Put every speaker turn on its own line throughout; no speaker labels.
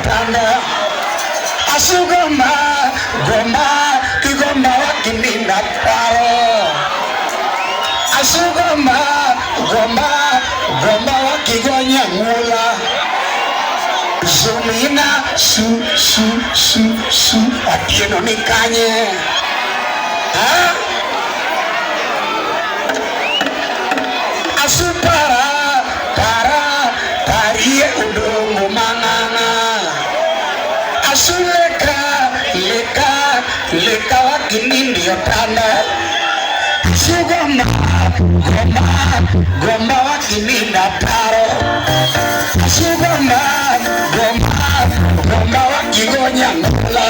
tanda asugoma goma kigoma wakininda paro asugoma goma wakigonya ngula Summina su atieno ni kanye asupara tarie Odongo manana asuleka leka wakinindi otanda asugoma goma wakininda paro asugoma goma wakigonya ngula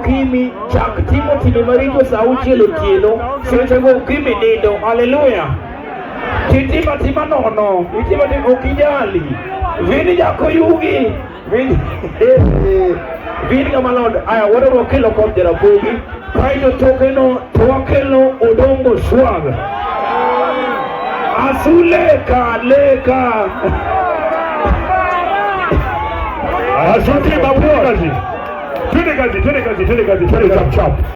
Kimi chak Timothy Memariko sauti lotieno sechego kimi nindo haleluya titima nono itima okijali vini jako yugi vini kama lord aya whatever kilo kopjera bogi kaito tokeno twakelo Odongo Swagg asuleka leka asante babu kazi Twende kazi, chap chap.